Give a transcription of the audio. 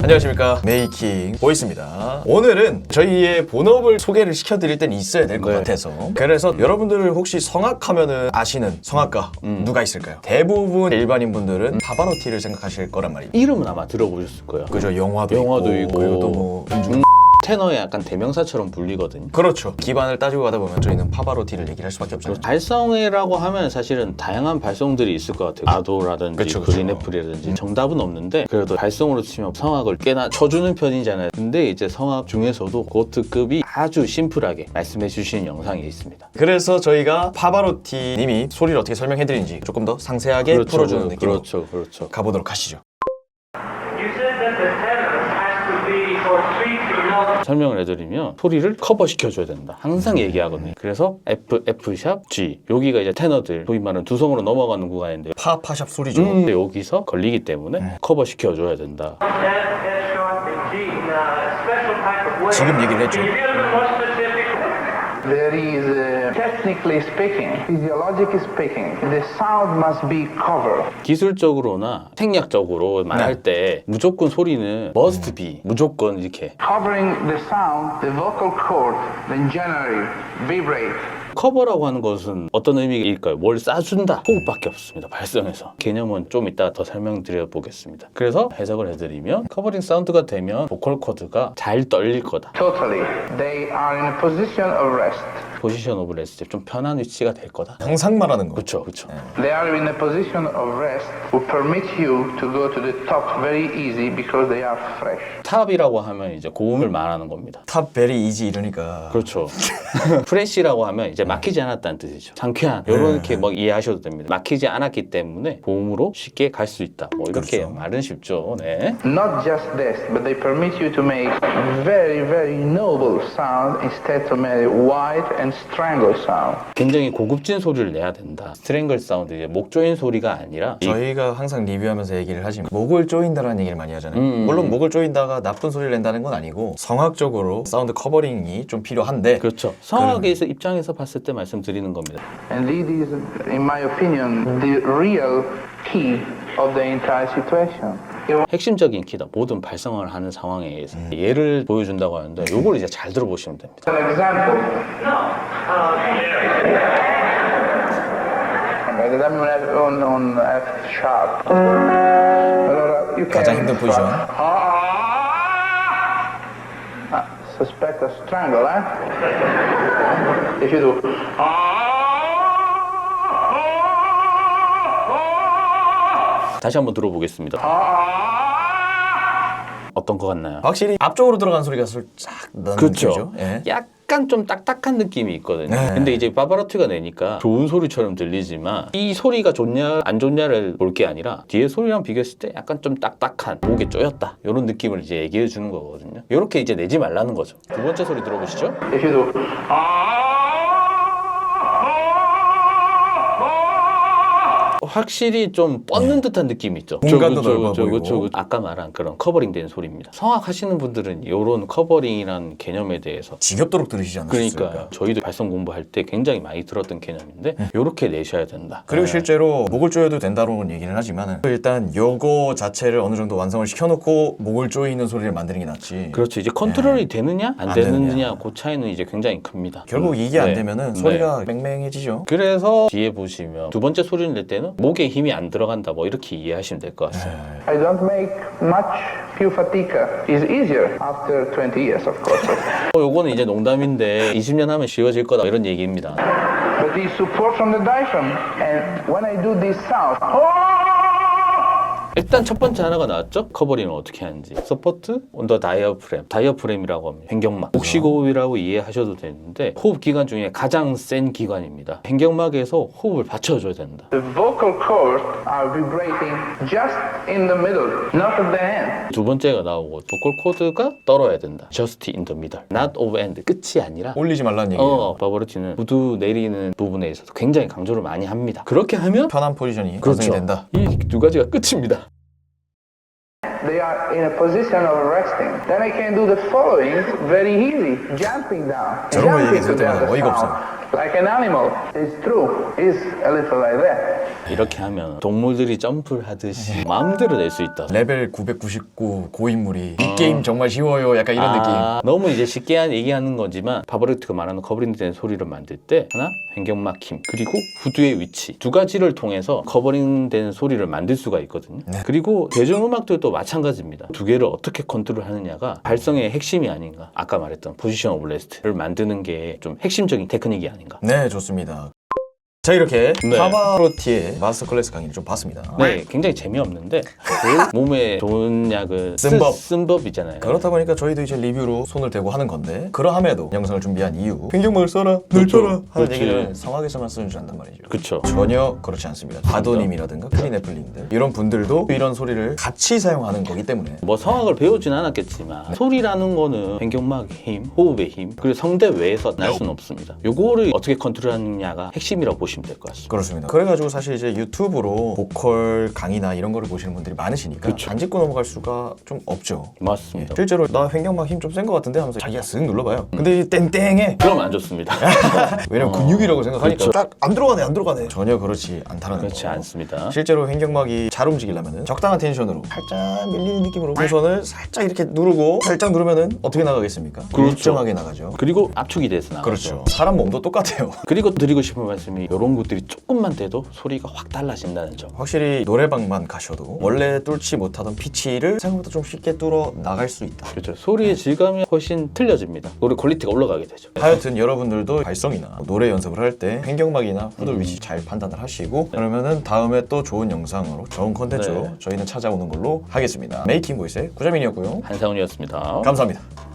안녕하십니까, 메이킹 보이스입니다. 오늘은 저희의 본업을 소개를 시켜드릴 때는 있어야 될 것 같아서, 그래서 여러분들 혹시 성악하면은 아시는 성악가 누가 있을까요? 대부분 일반인 분들은 파바로티를 생각하실 거란 말이에요. 이름은 아마 들어보셨을 거예요. 그죠, 영화도 있고 그리고 또 뭐 테너의 약간 대명사처럼 불리거든요. 그렇죠. 기반을 따지고 가다 보면 저희는 파바로티를 얘기를 할 수밖에 없잖아요. 발성이라고 하면 사실은 다양한 발성들이 있을 것 같아요. 아도라든지 그쵸. 그린애플이라든지 정답은 없는데, 그래도 발성으로 치면 성악을 꽤나 쳐주는 편이잖아요. 근데 이제 성악 중에서도 고트급이 아주 심플하게 말씀해 주신 영상이 있습니다. 그래서 저희가 파바로티 님이 소리를 어떻게 설명해드리는지 조금 더 상세하게 풀어주는 느낌으로 그렇죠. 가보도록 하시죠. You said that the tenor has to be for 3 notes. 설명을 해드리면 소리를 커버시켜줘야 된다. 항상 얘기하거든요. 그래서 F, F샵, G. 여기가 이제 테너들, 소위 말하는 두성으로 넘어가는 구간인데, 파샵 소리죠. 여기서 걸리기 때문에 커버시켜줘야 된다. F sharp and G in a special type of way. 지금 얘기를 했죠. Can you be a little bit more specific? There is, technically speaking, physiologically speaking, the sound must be covered. 기술적으로나 생략적으로 말할 때 무조건 소리는 must be, 무조건 이렇게 Covering the sound, the vocal cord then generally vibrate. 커버라고 하는 것은 어떤 의미일까요? 뭘 싸준다, 호흡밖에 없습니다. 발성에서. 개념은 좀 이따 더 설명드려 보겠습니다. 그래서 해석을 해드리면, 커버링 사운드가 되면 보컬 코드가 잘 떨릴 거다. Totally. They are in a position of rest. 포지션 오브 레스트, 좀 편한 위치가 될 거다. 항상 말하는 거. 그렇죠. They are in a position of rest who permit you to go to the top very easy because they are fresh. 탑이라고 하면 이제 고음을 말하는 겁니다. 탑 베리 이지 이러니까. 그렇죠. 프레시라고 하면 이제 막히지 않았다는 뜻이죠. 상쾌한, 이렇게 막 이해하셔도 됩니다. 막히지 않았기 때문에 고음으로 쉽게 갈 수 있다. 뭐 이렇게 그렇죠. 말은 쉽죠. 네. Not just this, but they permit you to make very, very noble sound instead of very wide and strangled sound. 굉장히 고급진 소리를 내야 된다. 스트랭글 사운드, 이제 목 조인 소리가 아니라 저희가 항상 리뷰하면서 얘기를 하지만 목을 조인다라는 얘기를 많이 하잖아요. 물론 목을 조인다가 나쁜 소리를 낸다는 건 아니고 성악적으로 사운드 커버링이 좀 필요한데, 그렇죠. 성악에서 입장에서 봤을 때 말씀드리는 겁니다. And this is, in my opinion, the real key of the entire situation. 핵심적인 키다. 모든 발성을 하는 상황에 서 예를 보여준다고 하는데, 요걸 이제 잘 들어보시면 됩니다. An example. on F sharp. Allora, you can 가장 힘든 포지션. Suspect a strangle, eh? If you do. 다시 한번 들어보겠습니다. 어떤 것 같나요? 확실히 앞쪽으로 들어간 소리가 살짝 나는 그렇죠. 느낌이죠. 예. 약간 좀 딱딱한 느낌이 있거든요. 네. 근데 이제 파바로티가 내니까 좋은 소리처럼 들리지만, 이 소리가 좋냐 안 좋냐를 볼 게 아니라 뒤에 소리랑 비교했을 때 약간 좀 딱딱한, 목에 쪼였다, 이런 느낌을 이제 얘기해 주는 거거든요. 이렇게 이제 내지 말라는 거죠. 두 번째 소리 들어보시죠. If you do. 확실히 좀 뻗는 듯한 느낌이 있죠. 공간도 넓어 보이고. 그쵸. 아까 말한 그런 커버링 된 소리입니다. 성악 하시는 분들은 이런 커버링이라는 개념에 대해서, 지겹도록 들으시지 않으셨을까? 그러니까 저희도 발성 공부할 때 굉장히 많이 들었던 개념인데, 이렇게 내셔야 된다. 그리고 네. 실제로 목을 조여도 된다고는 얘기는 하지만, 일단 요거 자체를 어느 정도 완성을 시켜놓고 목을 조이는 소리를 만드는 게 낫지. 그렇죠. 이제 컨트롤이 되느냐 안 안 되느냐, 되느냐. 그 차이는 이제 굉장히 큽니다. 결국 이게 안 네. 되면은 네. 소리가 맹맹해지죠. 그래서 뒤에 보시면 두 번째 소리를 낼 때는 목에 힘이 안 들어간다, 뭐 이렇게 이해하시면 될 것 같습니다. I don't make much più fatica. It's easier after 20 years, of course. 요거는 이제 농담인데 20년 하면 쉬워질 거다, 이런 얘기입니다. But the support from the diaphragm, and when I do this sound, 일단 첫 번째 하나가 나왔죠? 커버링을 어떻게 하는지. 서포트 온더 다이어프램. 다이어프램이라고 합니다. 횡격막. 복식호흡이라고 이해하셔도 되는데, 호흡 기관 중에 가장 센 기관입니다. 횡격막에서 호흡을 받쳐줘야 된다. the vocal cords are vibrating just in the middle, not at the end. 두 번째가 나오고, 보컬 코드가 떨어야 된다. Just in the middle. Not over end. 끝이 아니라. 올리지 말라는 얘기예요. 바바로티는 구두 내리는 부분에 있어서 굉장히 강조를 많이 합니다. 그렇게 하면 편한 포지션이 그렇죠. 완성이 된다. 이 두 가지가 끝입니다. they are in a position of resting. Then I can do the following very easy, jumping down. 저런 거 Jumping 얘기 들을 to the 때마다 other 어이가 sound. 없어요. Like an animal. It's true. It's a little like that. 이렇게 하면 동물들이 점프를 하듯이 마음대로 낼 수 있다. 레벨 999 고인물이 이 게임 정말 쉬워요. 약간 이런 느낌. 너무 이제 쉽게 얘기하는 거지만 바버렉트가 말하는 커버링된 소리를 만들 때 하나, 횡격막힘, 그리고 후두의 위치 두 가지를 통해서 커버링된 소리를 만들 수가 있거든요. 네. 그리고 대중음악들도 마찬가지입니다. 두 개를 어떻게 컨트롤하느냐가 발성의 핵심이 아닌가. 아까 말했던 포지션 오브 레스트를 만드는 게 좀 핵심적인 테크닉이 아닌가. 네, 좋습니다. 자, 이렇게 네. 파바로티의 마스터 클래스 강의를 좀 봤습니다. 네, 굉장히 재미없는데 그 몸에 좋은 약은 쓴 법. 쓴 법이잖아요. 그렇다 보니까 저희도 이제 리뷰로 손을 대고 하는 건데 그러함에도 영상을 준비한 이유 횡격막을 써라 늘 그렇죠. 쳐라 하는 그렇지. 얘기를 성악에서만 쓰는 줄 안단 말이죠. 그쵸. 전혀 그렇지 않습니다. 바도님이라든가 크리네플님들 이런 분들도 이런 소리를 같이 사용하는 거기 때문에 뭐 성악을 배우진 않았겠지만 소리라는 거는 횡격막의 힘, 호흡의 힘, 그리고 성대 외에서 날 수는 없습니다. 요거를 어떻게 컨트롤하느냐가 핵심이라고 보시면 될 것 같습니다. 그렇습니다. 그래가지고 사실 이제 유튜브로 보컬 강의나 이런 거를 보시는 분들이 많으시니까 그쵸. 안 짚고 넘어갈 수가 좀 없죠. 맞습니다. 실제로 나 횡격막 힘 좀 센 것 같은데 하면서 자기가 쓱 눌러봐요. 근데 이 땡땡해. 그럼 안 좋습니다. 왜냐면 근육이라고 생각하니까 그렇죠. 딱 안 들어가네. 전혀 그렇지 않다는 그렇지 거. 않습니다. 실제로 횡격막이 잘 움직이려면 적당한 텐션으로 살짝 밀리는 느낌으로 풍선을 살짝 이렇게 누르고 살짝 누르면은 어떻게 나가겠습니까? 그렇죠. 일정하게 나가죠. 그리고 압축이 돼서 나가죠. 그렇죠. 사람 몸도 똑같아요. 그리고 드리고 싶은 말씀이 이런 것들이 조금만 돼도 소리가 확 달라진다는 점. 확실히 노래방만 가셔도 원래 뚫지 못하던 피치를 생각보다 좀 쉽게 뚫어 나갈 수 있다. 그렇죠. 소리의 질감이 훨씬 틀려집니다. 노래 퀄리티가 올라가게 되죠. 하여튼 여러분들도 발성이나 노래 연습을 할 때 횡격막이나 후들 위치 잘 판단을 하시고 그러면은 다음에 또 좋은 영상으로 좋은 컨텐츠로 네. 저희는 찾아오는 걸로 하겠습니다. 메이킹 보이스의 구자민이었고요. 한상훈이었습니다. 감사합니다.